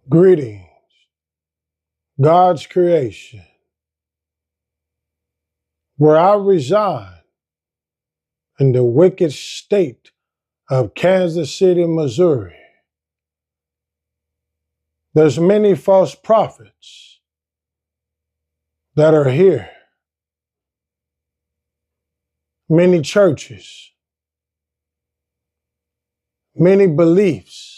Greetings, God's creation, where I reside in the wicked state of Kansas City, Missouri. There's many false prophets that are here, many churches, many beliefs,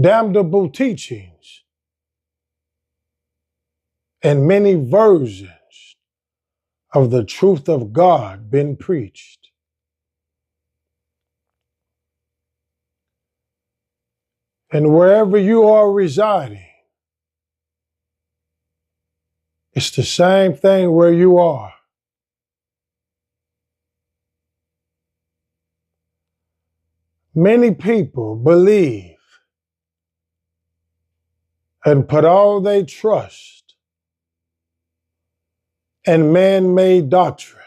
damnable teachings, and many versions of the truth of God been preached. And wherever you are residing, it's the same thing where you are. Many people believe and put all their trust in man-made doctrine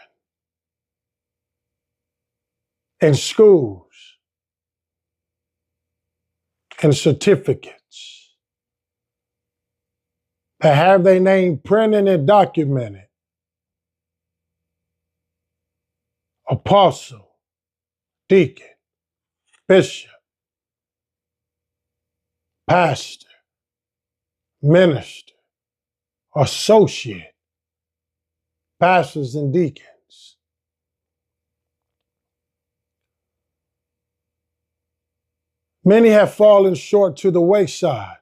in schools and certificates that have their name printed and documented. Apostle, deacon, bishop, pastor, minister, associate, pastors and deacons. Many have fallen short to the wayside.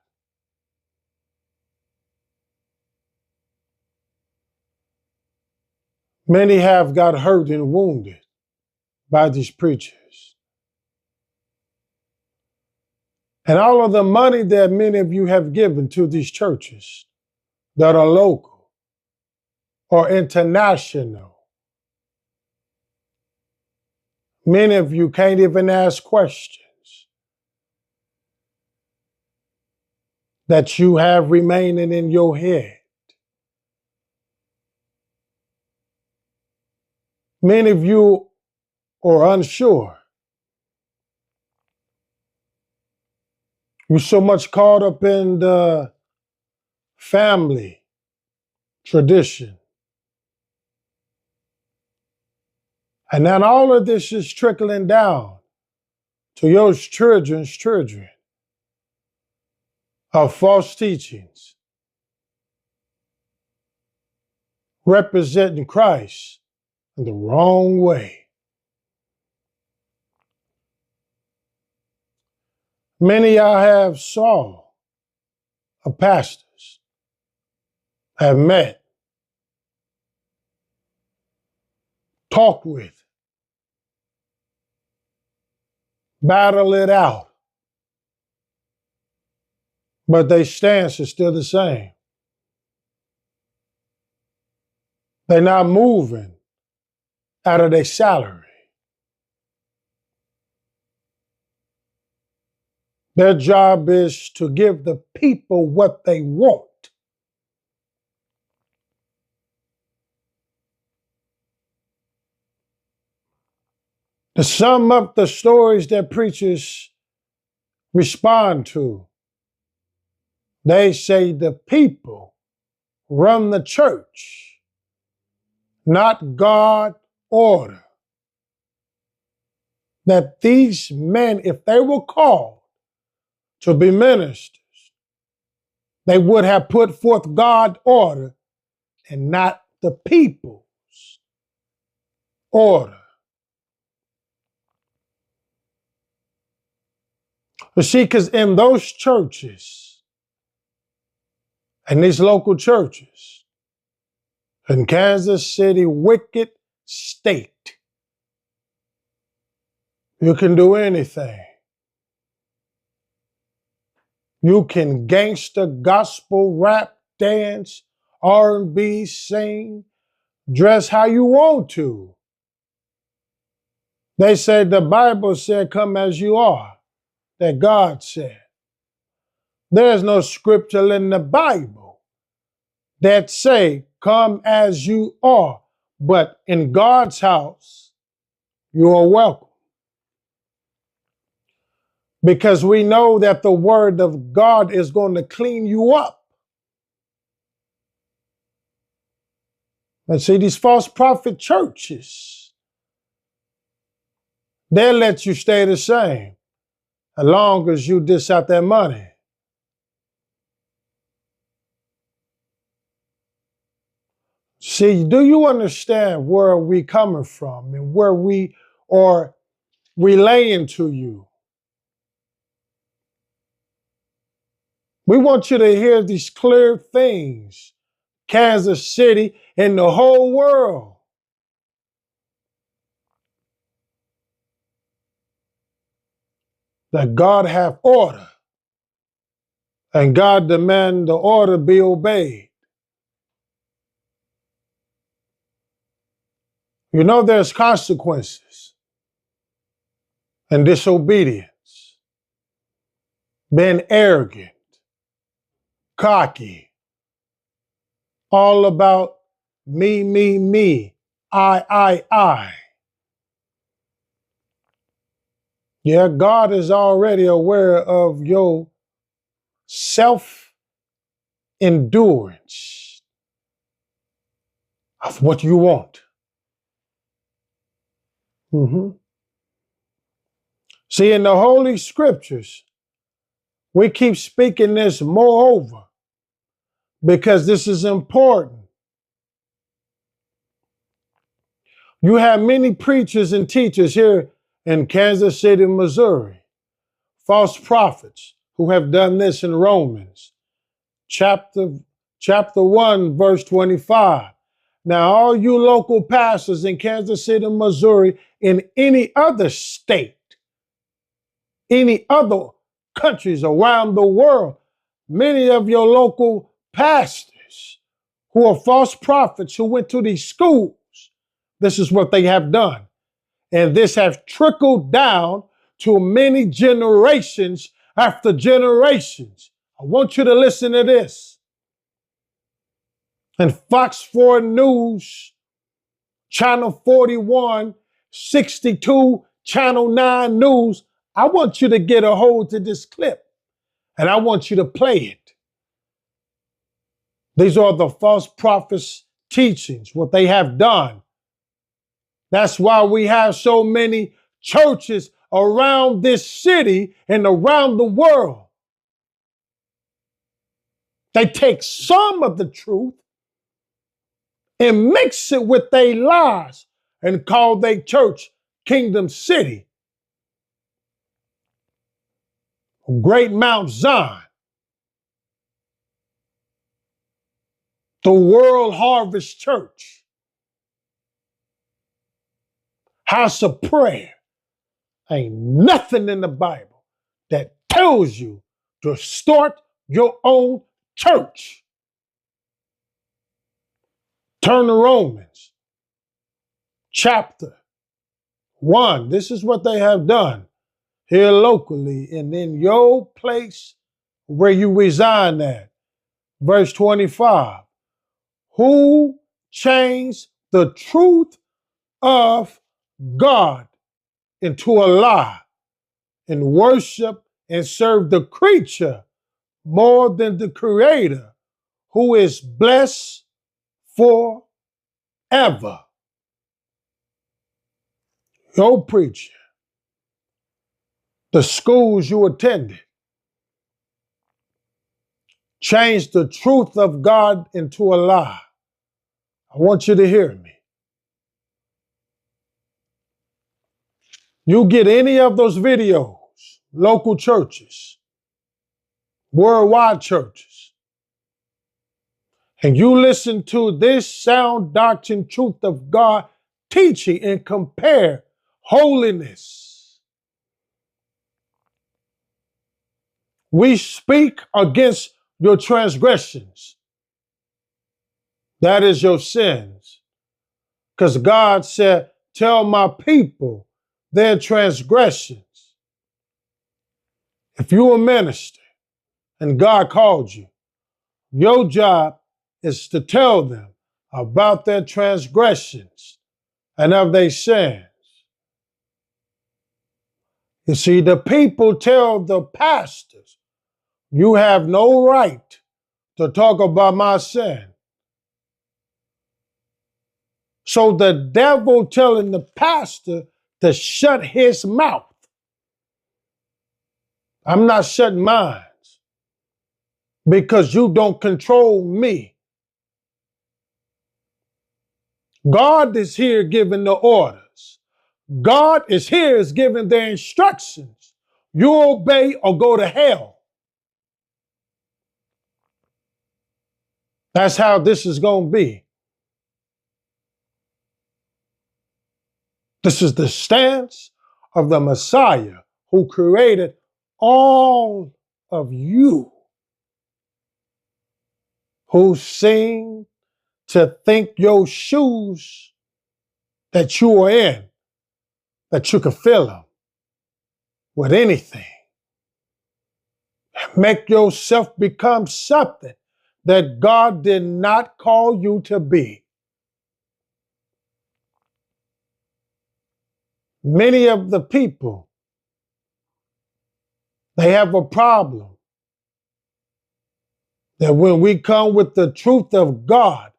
Many have got hurt and wounded by these preachers. And all of the money that many of you have given to these churches that are local or international, many of you can't even ask questions that you have remaining in your head. Many of you are unsure. You're so much caught up in the family tradition. And then all of this is trickling down to your children's children of false teachings, representing Christ in the wrong way. Many I have saw of pastors, have met, talked with, battle it out, but their stance is still the same. They're not moving out of their salary. Their job is to give the people what they want. To sum up the stories that preachers respond to, they say the people run the church, not God order. That these men, if they were called to be ministers, they would have put forth God order and not the people's order. You see, because in those churches, and these local churches, in Kansas City, wicked state, you can do anything. You can gangster, gospel, rap, dance, R&B, sing, dress how you want to. They say the Bible said, come as you are, that God said. There's no scripture in the Bible that say, come as you are, but in God's house, you are welcome. because we know that the word of God is going to clean you up. And see, these false prophet churches, they'll let you stay the same as long as you dish out their money. See, do you understand where we coming from and where we are relaying to you? We want you to hear these clear things, Kansas City and the whole world. That God have order, and God demand the order be obeyed. You know there's consequences and disobedience, being arrogant, cocky, all about me, I. Yeah, God is already aware of your self-endurance of what you want. See, in the Holy Scriptures, we keep speaking this moreover because this is important. You have many preachers and teachers here in Kansas City, Missouri, false prophets who have done this in Romans chapter 1, verse 25. Now, all you local pastors in Kansas City, Missouri, in any other state, any other countries around the world, many of your local pastors who are false prophets who went to these schools, this is what they have done. And this has trickled down to many generations after generations. I want you to listen to this. And Fox 4 News, Channel 41, 62, Channel 9 News, I want you to get a hold to this clip and I want you to play it. These are the false prophets' teachings, what they have done. That's why we have so many churches around this city and around the world. They take some of the truth and mix it with their lies and call their church Kingdom City, Great Mount Zion, the World Harvest Church, House of Prayer. Ain't nothing in the Bible that tells you to start your own church. Turn to Romans chapter 1. This is what they have done here locally and in your place where you reside at. Verse 25. Who changed the truth of God into a lie and worship and serve the creature more than the Creator, who is blessed forever. Your preacher, the schools you attended, changed the truth of God into a lie. I want you to hear me. You get any of those videos, local churches, worldwide churches, and you listen to this sound doctrine, truth of God teaching and compare holiness. We speak against your transgressions. That is your sins. Because God said, tell my people their transgressions. If you're a minister and God called you, your job is to tell them about their transgressions and of their sins. You see, the people tell the pastors, you have no right to talk about my sin. So the devil telling the pastor to shut his mouth. I'm not shutting mine because you don't control me. God is here giving the orders. God is here is giving the instructions. You obey or go to hell. That's how this is going to be. This is the stance of the Messiah who created all of you, who seem to think your shoes that you are in, that you can fill them with anything. Make yourself become something that God did not call you to be. Many of the people, they have a problem that when we come with the truth of God,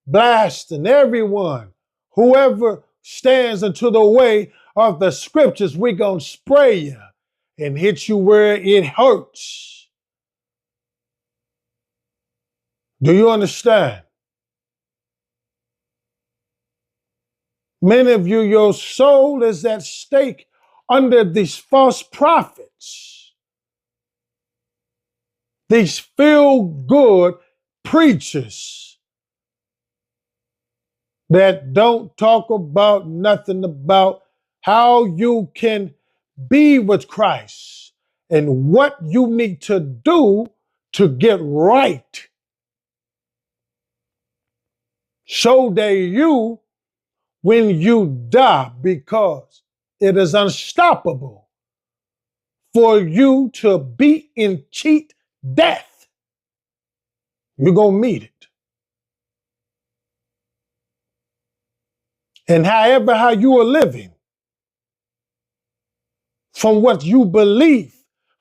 blasting everyone, whoever stands into the way of the scriptures, we're going to spray you and hit you where it hurts. Do you understand? Many of you, your soul is at stake under these false prophets, these feel-good preachers that don't talk about nothing about how you can be with Christ and what you need to do to get right. So that you, when you die, because it is unstoppable for you to beat and cheat death, you're going to meet it. And however how you are living, from what you believe,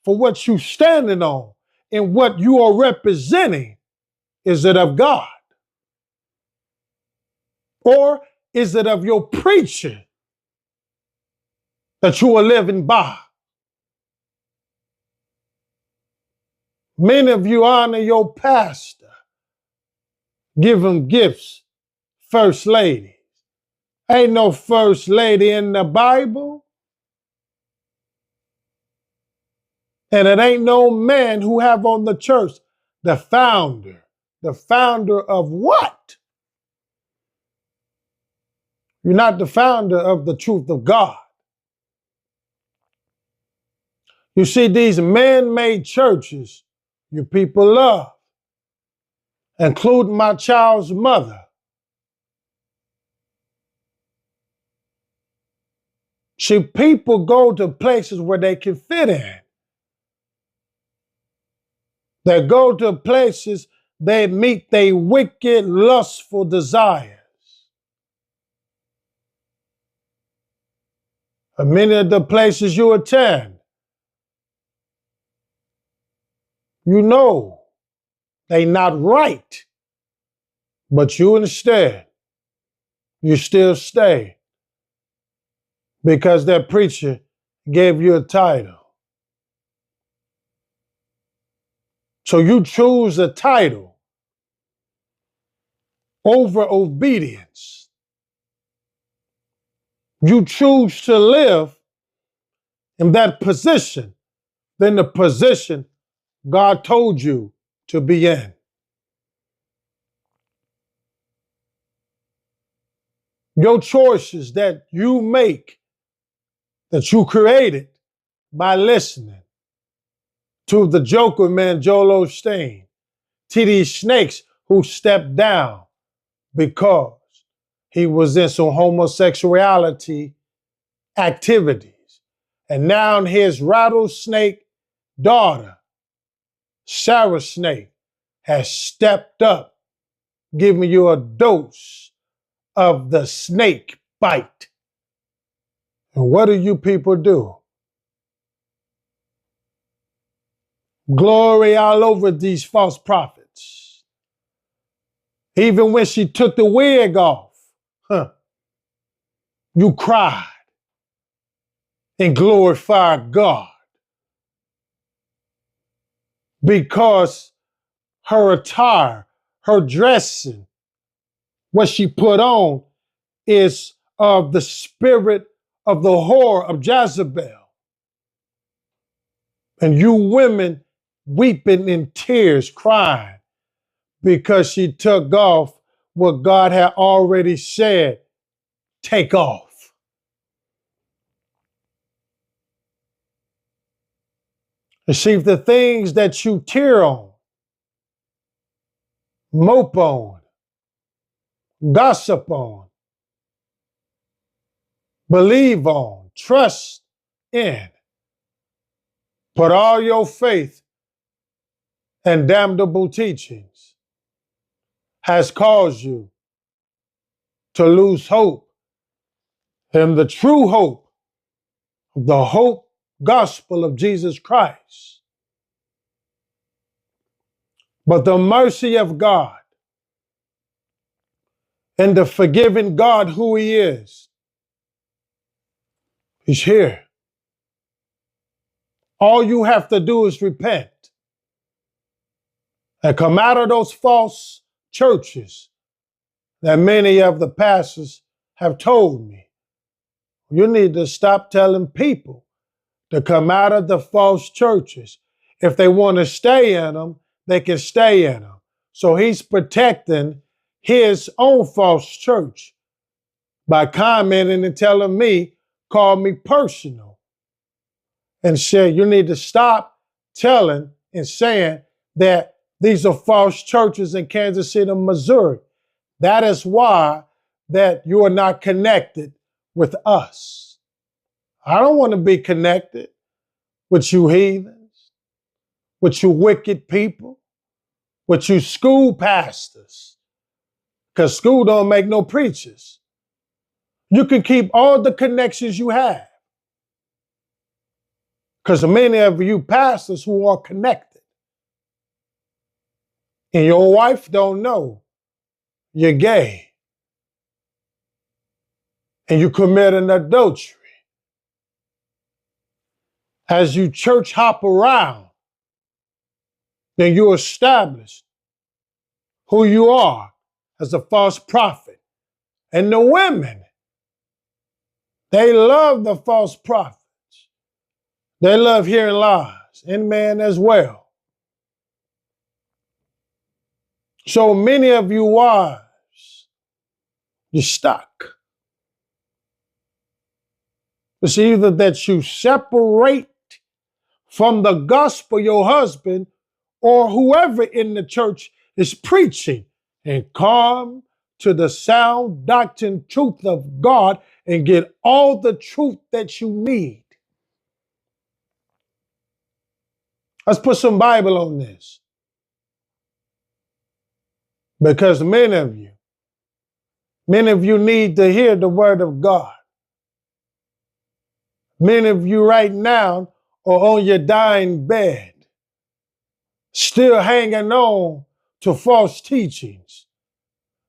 for what you standing on, and what you are representing, is it of God? Or is it of your preacher that you are living by? Many of you honor your pastor, give him gifts, first lady. Ain't no first lady in the Bible. And it ain't no man who have on the church the founder. The founder of what? You're not the founder of the truth of God. You see, these man-made churches you people love, including my child's mother. See, people go to places where they can fit in. They go to places they meet their wicked, lustful desires. And many of the places you attend, you know they not right, but you instead, you still stay because that preacher gave you a title. So you choose a title over obedience. You choose to live in that position than the position God told you to be in. Your choices that you make, that you created by listening to the Joker man, Joel Osteen, to these snakes who stepped down because he was in some homosexuality activities. And now his rattlesnake daughter, Sarah Snake, has stepped up, giving you a dose of the snake bite. And what do you people do? Glory all over these false prophets. Even when she took the wig off, you cried and glorified God because her attire, her dressing, what she put on is of the spirit of the whore of Jezebel. And you women weeping in tears, crying because she took off what God had already said, take off. And see, the things that you tear on, mope on, gossip on, believe on, trust in, put all your faith in damnable teachings has caused you to lose hope in the true hope, the hope gospel of Jesus Christ. But the mercy of God and the forgiving God who He is, He's here. All you have to do is repent and come out of those false churches that many of the pastors have told me. You need to stop telling people to come out of the false churches. If they want to stay in them, they can stay in them. So He's protecting His own false church by commenting and telling me, call me personal, and say, you need to stop telling and saying that these are false churches in Kansas City, Missouri. That is why that you are not connected with us. I don't want to be connected with you heathens, with you wicked people, with you school pastors, because school don't make no preachers. You can keep all the connections you have, because many of you pastors who are connected, and your wife don't know you're gay, and you commit an adultery. As you church hop around, then you establish who you are as a false prophet. And the women, they love the false prophets. They love hearing lies, and men as well. So many of you wives, you're stuck. It's either that you separate from the gospel your husband or whoever in the church is preaching and come to the sound doctrine truth of God and get all the truth that you need. Let's put some Bible on this. Because many of you need to hear the word of God. Many of you right now are on your dying bed, still hanging on to false teachings,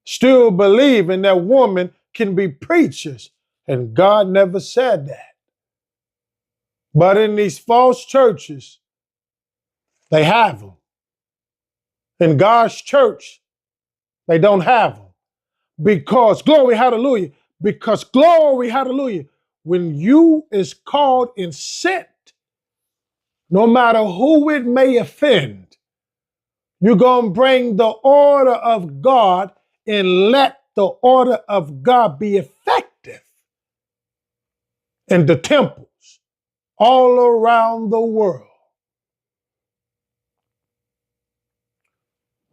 still believing that women can be preachers, and God never said that. But in these false churches, they have them. In God's church, they don't have them. Because, glory, hallelujah, when you is called and sent, no matter who it may offend, you're going to bring the order of God and let the order of God be effective in the temples all around the world.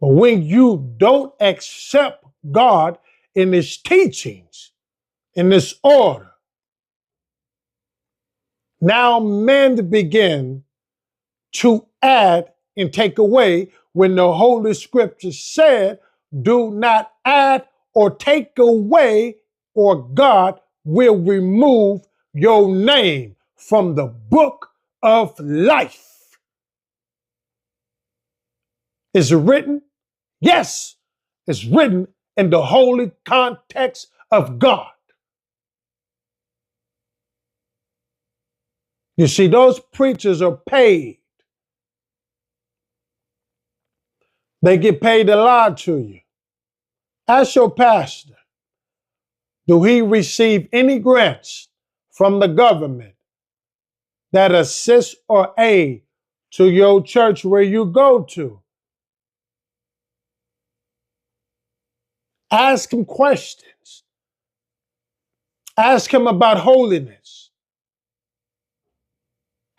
But when you don't accept God in His teachings, in this order, now men begin to add and take away when the Holy Scripture said, do not add or take away, or God will remove your name from the book of life. is written. Yes, it's written in the holy context of God. You see, those preachers are paid. They get paid to lie to you. Ask your pastor, do he receive any grants from the government that assist or aid to your church where you go to? Ask him questions. Ask him about holiness.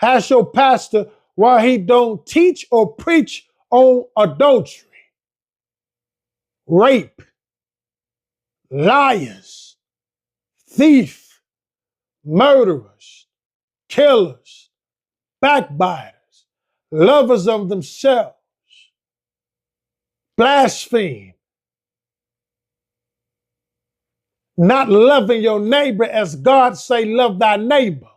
Ask your pastor why he don't teach or preach on adultery, rape, liars, thief, murderers, killers, backbiters, lovers of themselves, blaspheme, not loving your neighbor as God say love thy neighbor.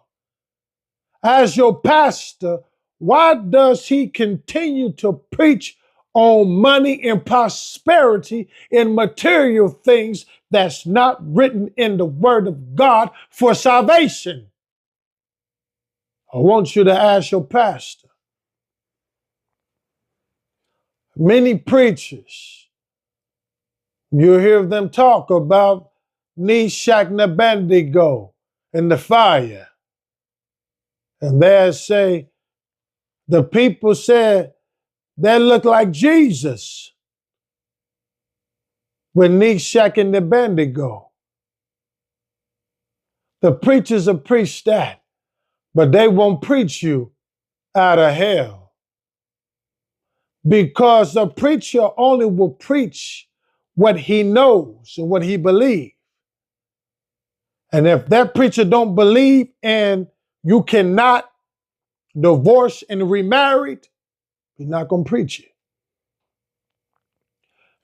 As your pastor, why does he continue to preach on money and prosperity and material things that's not written in the word of God for salvation? I want you to ask your pastor. Many preachers, you hear them talk about Meshach and Abednego in the fire. And they say, the people said, they look like Jesus with Meshach and Abednego. The preachers will preach that, but they won't preach you out of hell. Because the preacher only will preach what he knows and what he believes. And if that preacher don't believe and you cannot divorce and remarried, he's not going to preach it.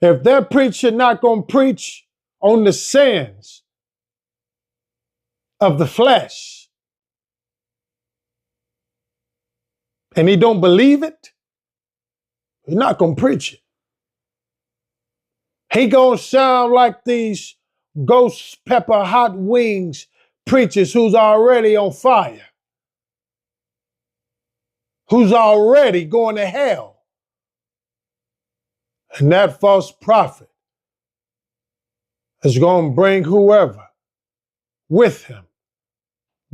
If that preacher not going to preach on the sins of the flesh and he don't believe it, he's not going to preach it. He going to sound like these ghost pepper hot wings preachers who's already on fire, who's already going to hell. And that false prophet is going to bring whoever with him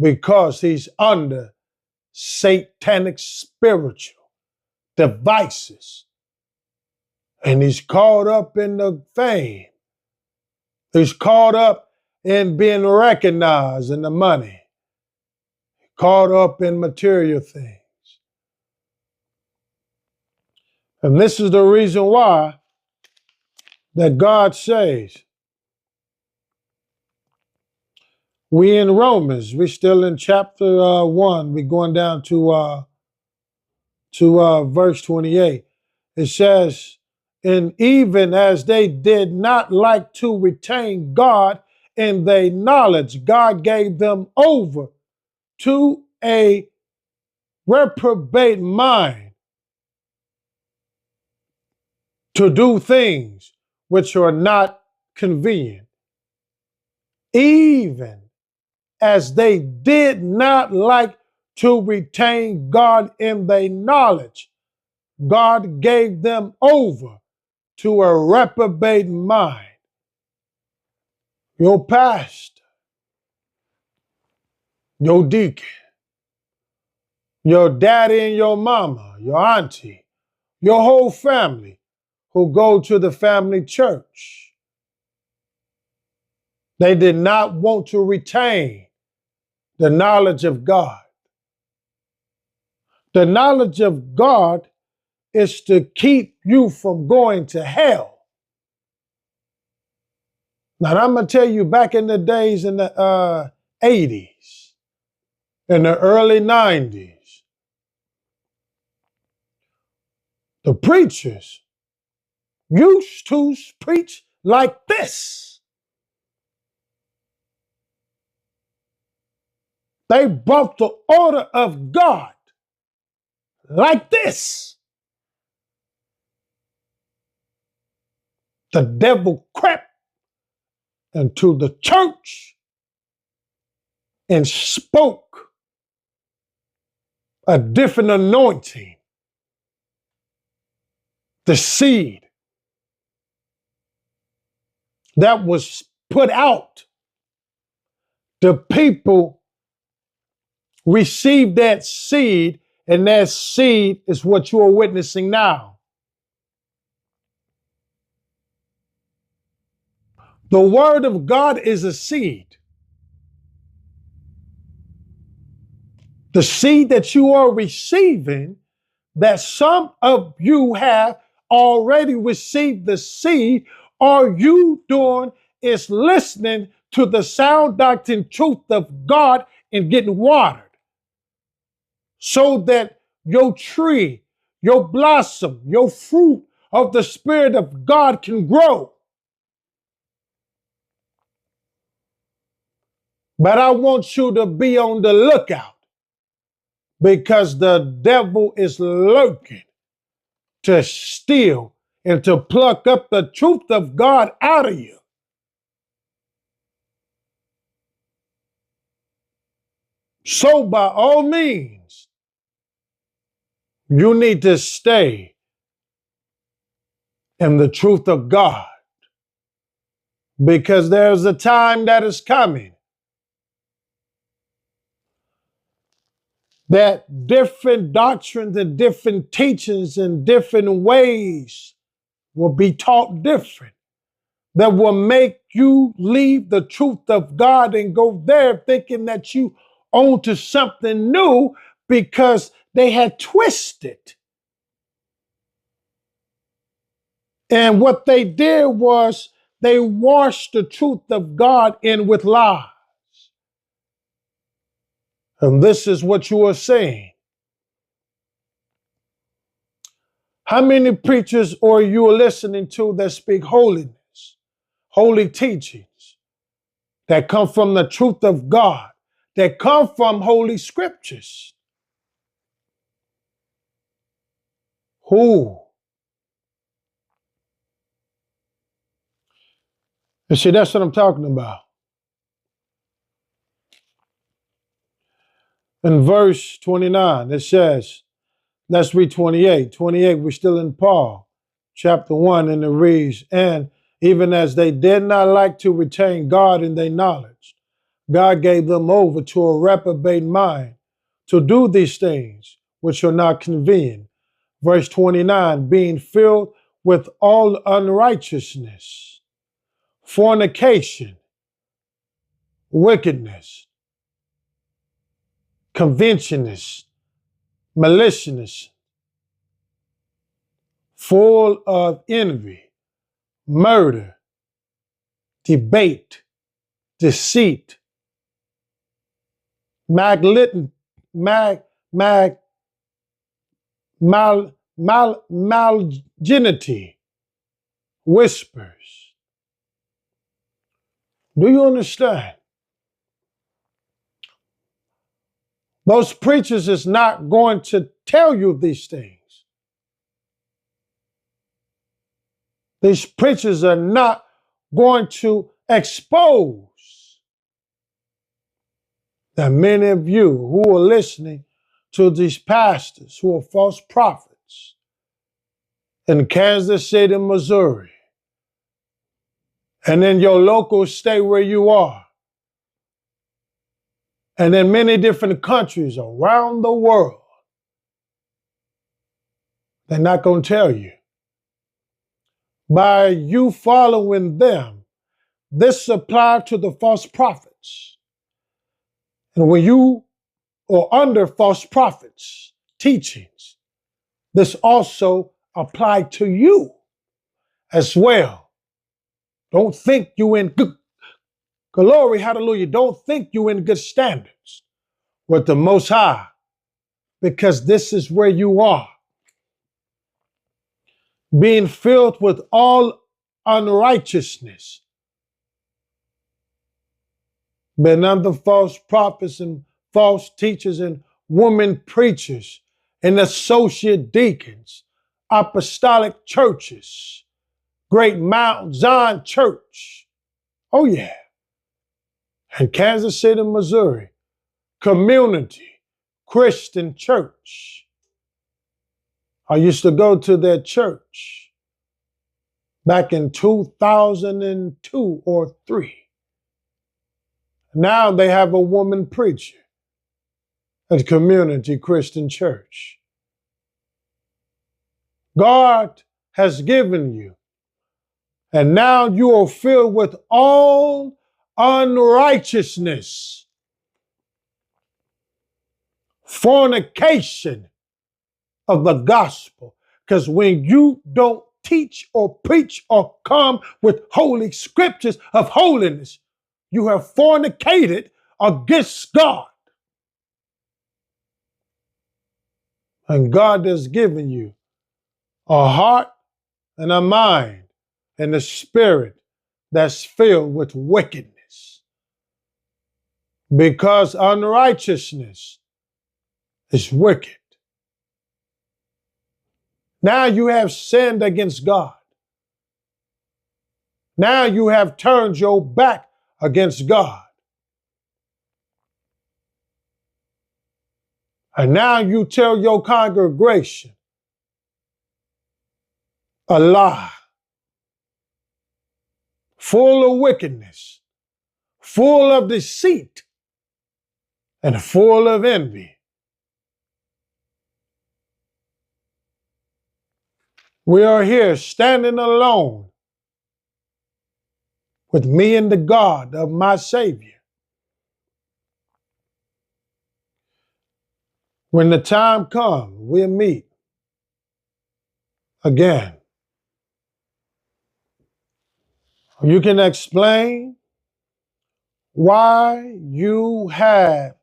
because he's under satanic spiritual devices. And he's caught up in the fame. He's caught up in being recognized in the money. Caught up in material things. And this is the reason why that God says, we in Romans, we're still in chapter 1, we're going down to verse 28. It says, and even as they did not like to retain God in their knowledge, God gave them over to a reprobate mind to do things which are not convenient. Even as they did not like to retain God in their knowledge, God gave them over to a reprobate mind. Your pastor, your deacon, your daddy and your mama, your auntie, your whole family who go to the family church. They did not want to retain the knowledge of God. The knowledge of God is to keep you from going to hell. Now, I'm going to tell you, back in the days in the 80s, in the early 90s, the preachers used to preach like this. They brought the order of God like this. the devil crept into the church and spoke a different anointing. The seed that was put out, the people received that seed, and that seed is what you are witnessing now. The word of God is a seed. The seed that you are receiving, that some of you have already received the seed, all you doing is listening to the sound doctrine truth of God and getting watered so that your tree, your blossom, your fruit of the Spirit of God can grow. But I want you to be on the lookout, because the devil is lurking to steal and to pluck up the truth of God out of you. So by all means, you need to stay in the truth of God, because there's a time that is coming that different doctrines and different teachings and different ways will be taught different, that will make you leave the truth of God and go there thinking that you own to something new, because they had twisted. And what they did was they washed the truth of God in with lies. And this is what you are saying. How many preachers are you listening to that speak holiness, holy teachings, that come from the truth of God, that come from holy scriptures? Who? You see, that's what I'm talking about. In verse 29, it says, let's read 28. 28, we're still in Paul, chapter 1, and it reads, and even as they did not like to retain God in their knowledge, God gave them over to a reprobate mind to do these things which are not convenient. Verse 29, being filled with all unrighteousness, fornication, wickedness, covetousness, maliciousness, full of envy, murder, debate, deceit, malignity, whispers. Do you understand? Those preachers is not going to tell you these things. These preachers are not going to expose that many of you who are listening to these pastors who are false prophets in Kansas City, Missouri, and in your local state where you are, and in many different countries around the world. They're not going to tell you. By you following them, this applies to the false prophets. And when you are under false prophets' teachings, this also applies to you as well. Don't think you in good, glory, hallelujah. Don't think you in good standards with the Most High, because this is where you are. Being filled with all unrighteousness. Been under false prophets and false teachers and women preachers and associate deacons, apostolic churches great Mount Zion Church. Oh, yeah. In Kansas City, Missouri. Community Christian Church. I used to go to their church back in 2002 or 3. Now they have a woman preacher at Community Christian Church. God has given you, and now you are filled with all unrighteousness, fornication of the gospel. Because when you don't teach or preach or come with holy scriptures of holiness, you have fornicated against God. And God has given you a heart and a mind and a spirit that's filled with wickedness. Because unrighteousness is wicked. Now you have sinned against God. Now you have turned your back against God. And now you tell your congregation a lie, full of wickedness, full of deceit, and full of envy. We are here standing alone with me and the God of my Savior. When the time comes, we'll meet again. You can explain why you have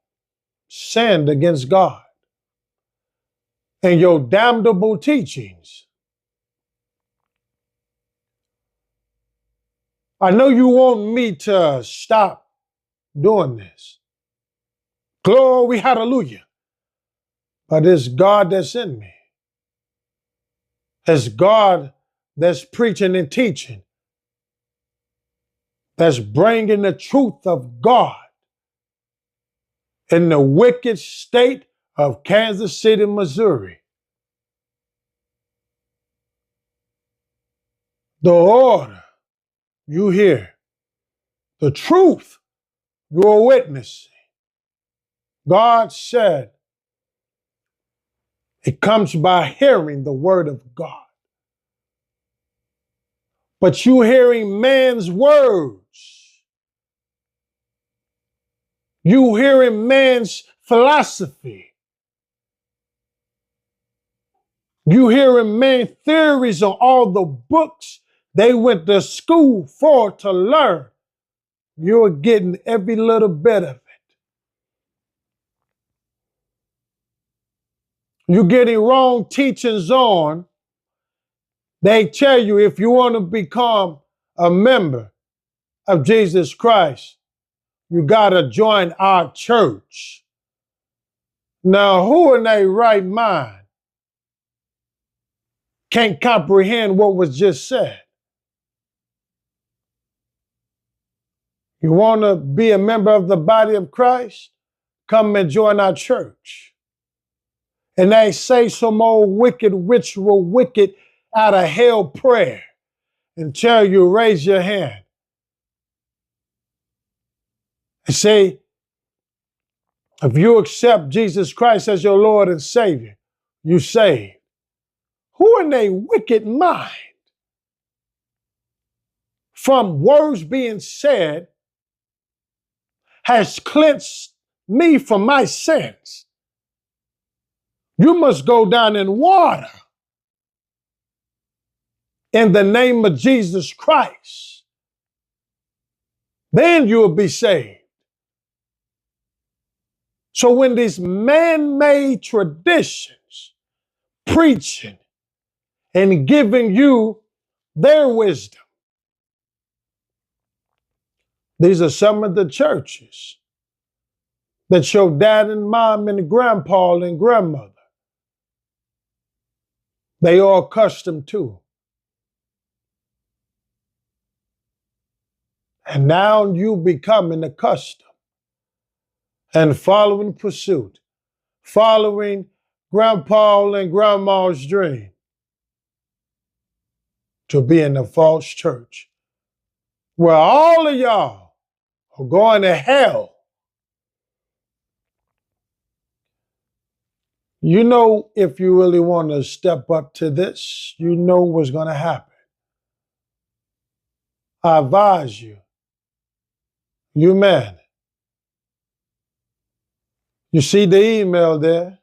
sinned against God and your damnable teachings. I know you want me to stop doing this. Glory, hallelujah. But it's God that's in me. It's God that's preaching and teaching, that's bringing the truth of God in the wicked state of Kansas City, Missouri. The order you hear, the truth you're witnessing. God said it comes by hearing the word of God. But you hearing man's words. You hearing man's philosophy. You hearing man's theories on all the books they went to school for to learn. You're getting every little bit of it. You're getting wrong teachings on. They tell you if you want to become a member of Jesus Christ, you got to join our church. Now, who in their right mind can't comprehend what was just said? You want to be a member of the body of Christ? Come and join our church. And they say some old wicked ritual, wicked out of hell prayer and tell you raise your hand and say, if you accept Jesus Christ as your Lord and Savior, you saved. Who in their wicked mind, from words being said, has cleansed me from my sins? You must go down in water in the name of Jesus Christ. Then you will be saved. So when these man-made traditions preaching and giving you their wisdom, these are some of the churches that your dad and mom and grandpa and grandmother, they are accustomed to. And now you becoming accustomed and following pursuit, following grandpa and grandma's dream to be in a false church where all of y'all are going to hell. You know, if you really want to step up to this, you know what's going to happen. I advise you, you man, you see the email there,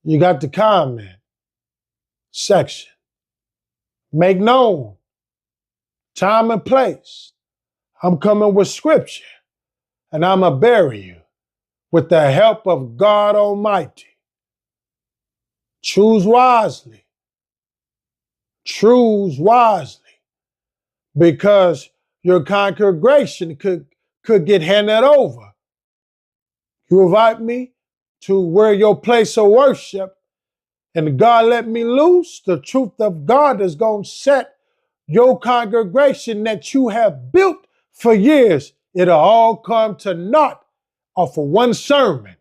you got the comment section. Make known time and place. I'm coming with scripture, and I'm going to bury you with the help of God Almighty. Choose wisely. Choose wisely, because your congregation could get handed over. You invite me to where your place of worship, and God let me loose. The truth of God is going to set your congregation that you have built for years. It'll all come to naught off of one sermon.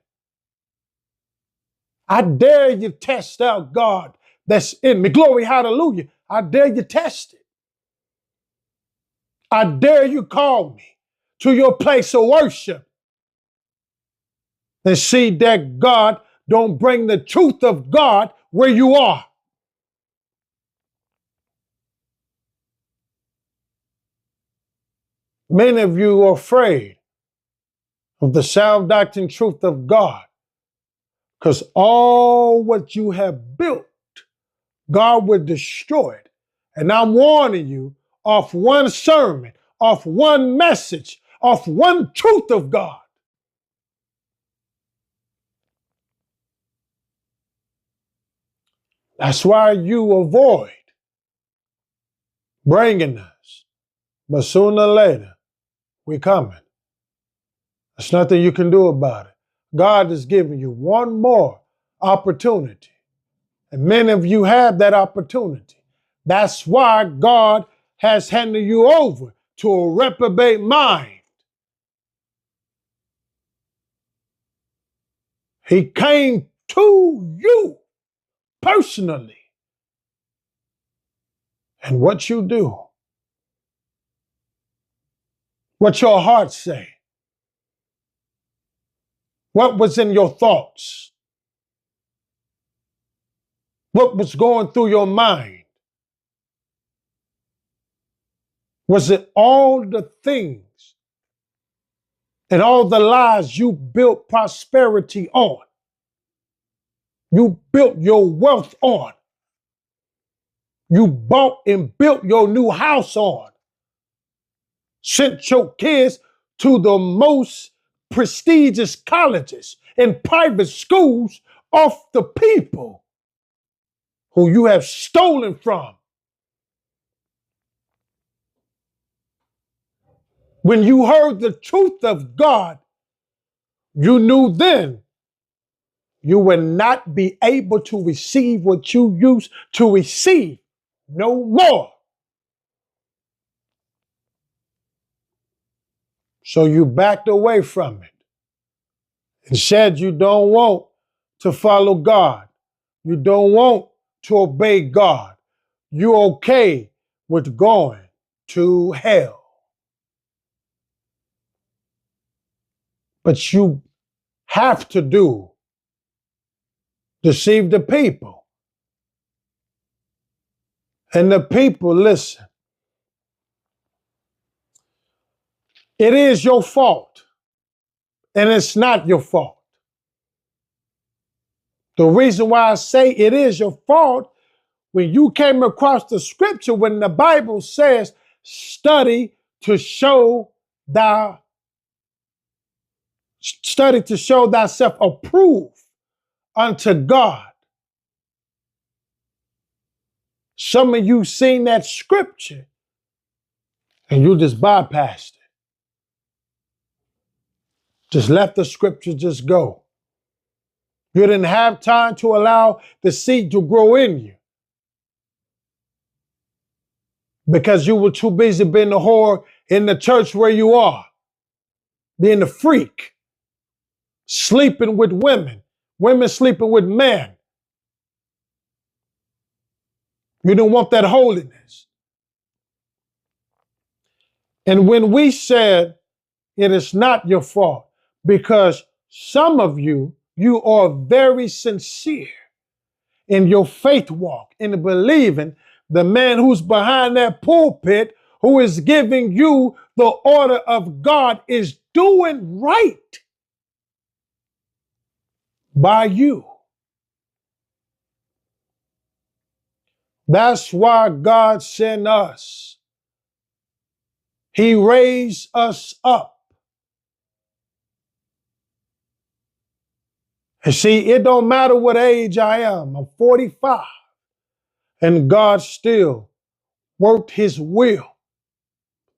I dare you test out God that's in me. Glory, hallelujah. I dare you test it. I dare you call me to your place of worship and see that God don't bring the truth of God where you are. Many of you are afraid of the sound doctrine truth of God because all what you have built, God will destroy it. And I'm warning you off one sermon, off one message, off one truth of God. That's why you avoid bringing us. But sooner or later, we're coming. There's nothing you can do about it. God is giving you one more opportunity. And many of you have that opportunity. That's why God has handed you over to a reprobate mind. He came to you personally. And what you do, what your heart say, what was in your thoughts, what was going through your mind. Was it all the things and all the lies you built prosperity on? You built your wealth on. You bought and built your new house on. Sent your kids to the most prestigious colleges and private schools off the people who you have stolen from. When you heard the truth of God, you knew then you would not be able to receive what you used to receive no more. So you backed away from it and said you don't want to follow God. You don't want to obey God. You're okay with going to hell. But you have to deceive the people. And the people, listen, it is your fault, and it's not your fault. The reason why I say it is your fault, when you came across the scripture, when the Bible says, study to show thyself approved unto God. Some of you seen that scripture and you just bypassed it. Just let the scripture just go. You didn't have time to allow the seed to grow in you because you were too busy being a whore in the church where you are, being a freak, sleeping with women, women sleeping with men. You don't want that holiness. And when we said it is not your fault, because some of you are very sincere in your faith walk, in believing the man who's behind that pulpit, who is giving you the order of God, is doing right by you. That's why God sent us. He raised us up. And see, it don't matter what age I am. I'm 45. And God still worked his will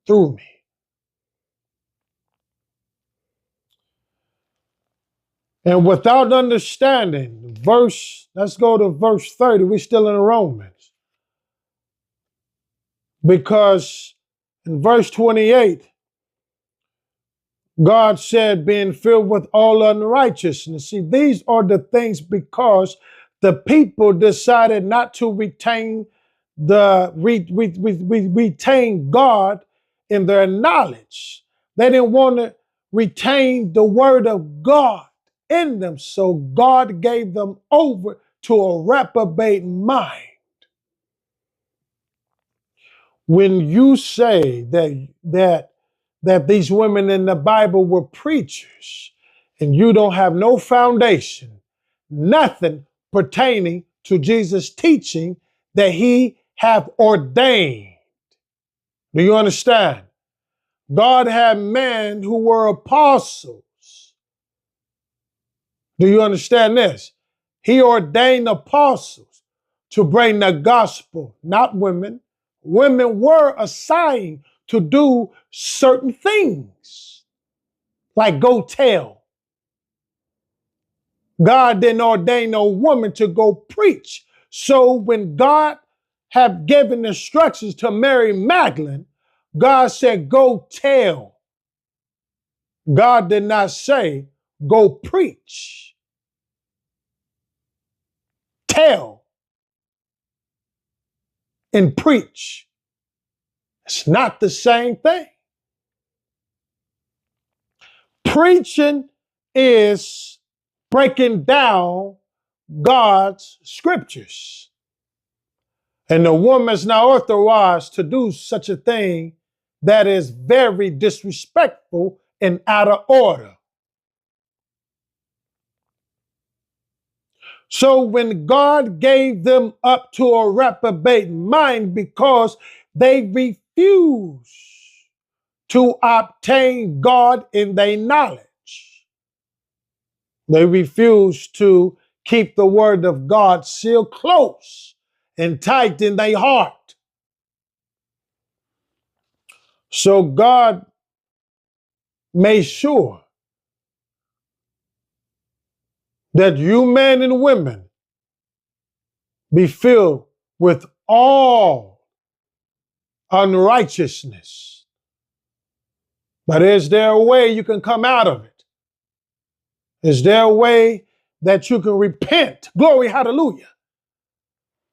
through me. And without understanding, let's go to verse 30. We're still in Romans. Because in verse 28, God said, being filled with all unrighteousness. See, these are the things because the people decided not to retain God in their knowledge. They didn't want to retain the word of God in them. So God gave them over to a reprobate mind. When you say that these women in the Bible were preachers and you don't have no foundation, nothing pertaining to Jesus' teaching that he have ordained. Do you understand? God had men who were apostles. Do you understand this? He ordained apostles to bring the gospel, not women. Women were assigned to do certain things, like go tell. God didn't ordain no woman to go preach. So when God had given instructions to Mary Magdalene, God said, go tell. God did not say, go preach. Tell and preach. It's not the same thing. Preaching is breaking down God's scriptures. And the woman's not authorized to do such a thing that is very disrespectful and out of order. So when God gave them up to a reprobate mind because they refused to obtain God in their knowledge, they refused to keep the word of God sealed close and tight in their heart. So God made sure that you men and women be filled with all unrighteousness. But is there a way you can come out of it? Is there a way that you can repent? Glory, hallelujah.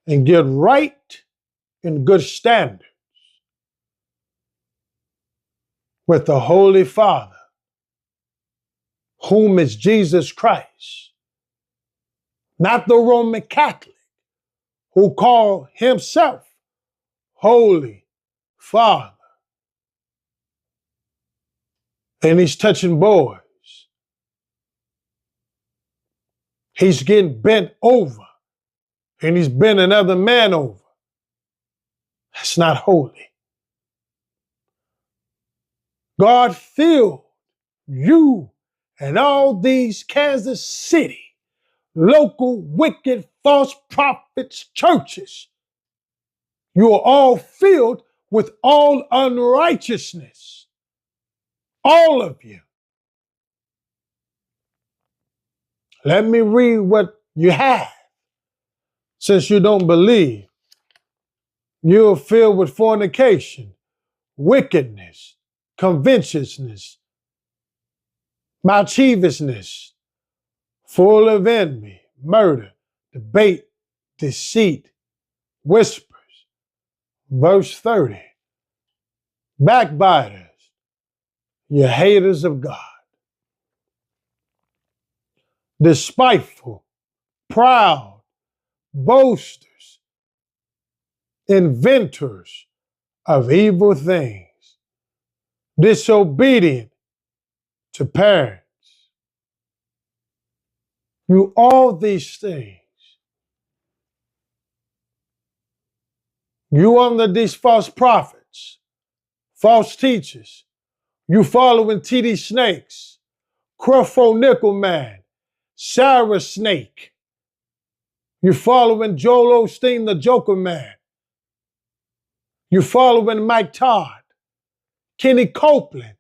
And get right in good standards with the Holy Father, whom is Jesus Christ, not the Roman Catholic, who call himself Holy Father. And he's touching boys. He's getting bent over. And he's bent another man over. That's not holy. God filled you and all these Kansas City local wicked false prophets churches. You are all filled with all unrighteousness. All of you. Let me read what you have. Since you don't believe, you are filled with fornication, wickedness, covetousness, mischievousness, full of envy, murder, debate, deceit, whispers. Verse 30, backbiters, you're haters of God, despiteful, proud, boasters, inventors of evil things, disobedient to parents. You all these things. You under these false prophets, false teachers. You following T.D. Snakes, Creflo Nickel Man, Sarah Snake. You following Joel Osteen, the Joker Man. You following Mike Todd, Kenny Copeland,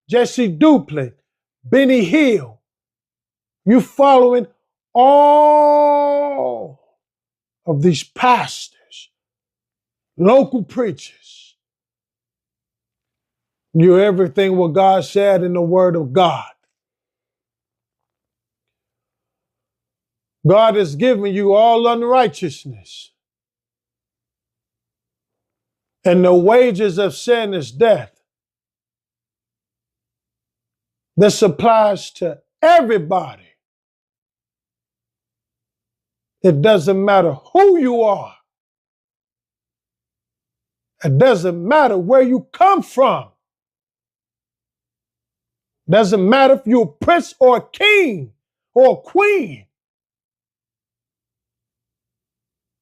Jesse Duplin, Benny Hill. You following all of these pastors, local preachers. You're everything what God said in the Word of God. God has given you all unrighteousness. And the wages of sin is death. This applies to everybody. It doesn't matter who you are. It doesn't matter where you come from. Doesn't matter if you're a prince or a king or a queen.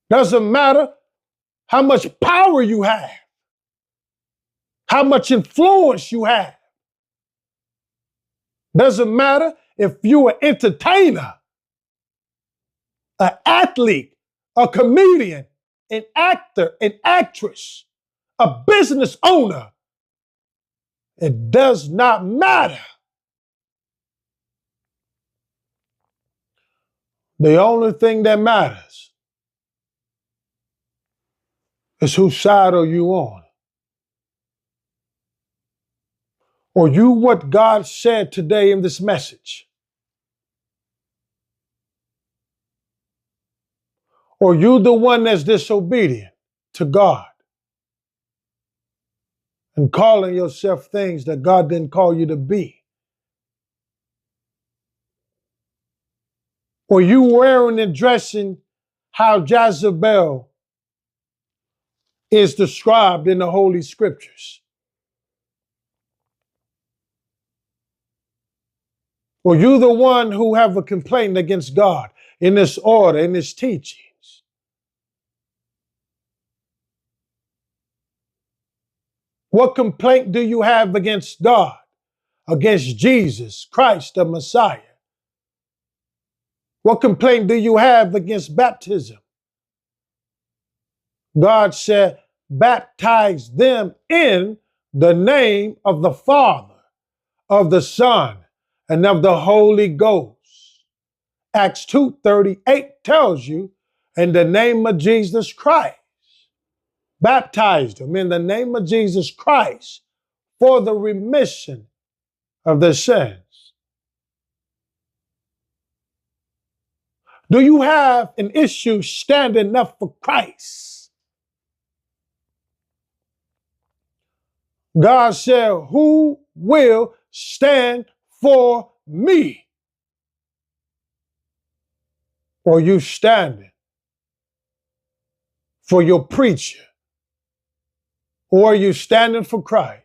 Doesn't matter how much power you have, how much influence you have. Doesn't matter if you're an entertainer, an athlete, a comedian, an actor, an actress, a business owner. It does not matter. The only thing that matters is whose side are you on? Or you what God said today in this message? Or you the one that's disobedient to God and calling yourself things that God didn't call you to be? Or you wearing and dressing how Jezebel is described in the Holy Scriptures? Or you the one who have a complaint against God in this order, in this teachings? What complaint do you have against God, against Jesus Christ, the Messiah? What complaint do you have against baptism? God said, baptize them in the name of the Father, of the Son, and of the Holy Ghost. Acts 2:38 tells you, in the name of Jesus Christ. Baptized them in the name of Jesus Christ for the remission of their sins. Do you have an issue standing up for Christ? God said, who will stand for me? Or you standing for your preacher? Or are you standing for Christ?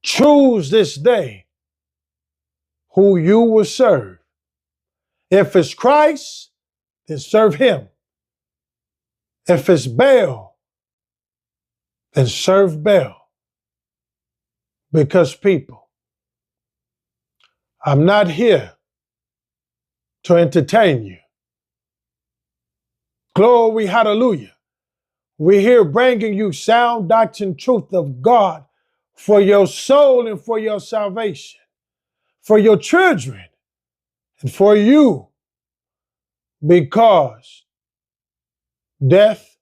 Choose this day who you will serve. If it's Christ, then serve him. If it's Baal, then serve Baal. Because people, I'm not here to entertain you. Glory, hallelujah. We're here bringing you sound doctrine, truth of God for your soul and for your salvation, for your children and for you, because death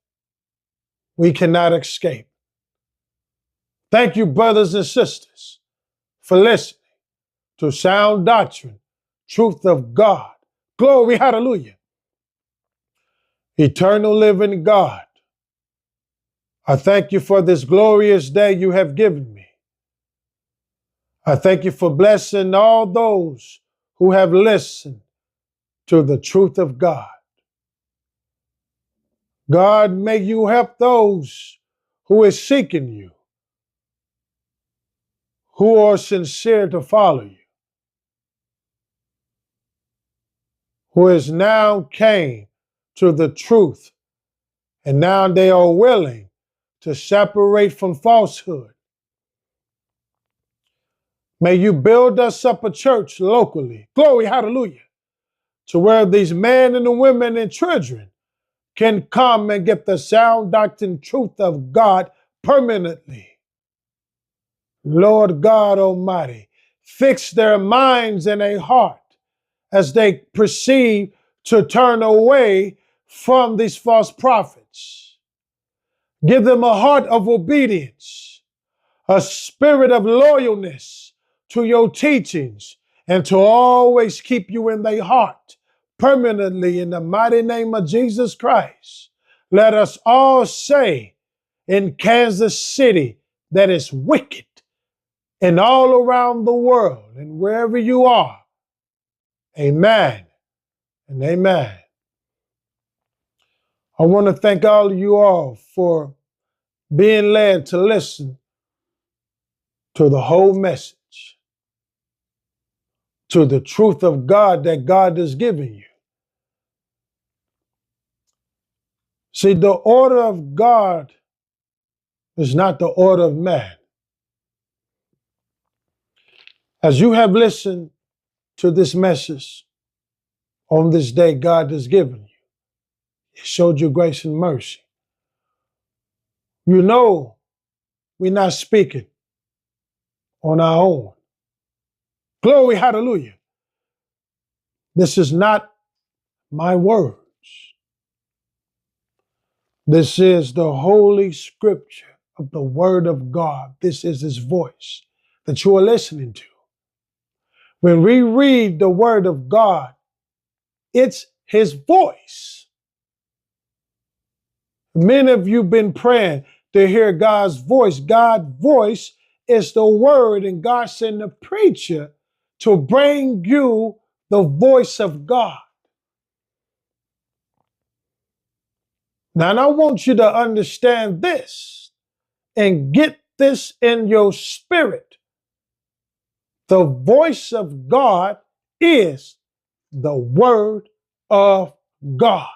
we cannot escape. Thank you, brothers and sisters, for listening to sound doctrine, truth of God. Glory, hallelujah. Eternal living God, I thank you for this glorious day you have given me. I thank you for blessing all those who have listened to the truth of God. God, may you help those who is seeking you, who are sincere to follow you, who is now came to the truth, and now they are willing to separate from falsehood. May you build us up a church locally, glory, hallelujah, to where these men and the women and children can come and get the sound doctrine truth of God permanently. Lord God Almighty, fix their minds and their heart as they proceed to turn away from these false prophets. Give them a heart of obedience, a spirit of loyalness to your teachings, and to always keep you in their heart permanently in the mighty name of Jesus Christ. Let us all say in Kansas City that is wicked, and all around the world and wherever you are. Amen and amen. I want to thank all of you all for being led to listen to the whole message, to the truth of God that God has given you. See, the order of God is not the order of man. As you have listened to this message on this day God has given you, it showed you grace and mercy. You know we're not speaking on our own. Glory, hallelujah. This is not my words. This is the holy scripture of the word of God. This is his voice that you are listening to. When we read the word of God, it's his voice. Many of you have been praying to hear God's voice. God's voice is the word, and God sent a preacher to bring you the voice of God. Now, and I want you to understand this and get this in your spirit. The voice of God is the word of God.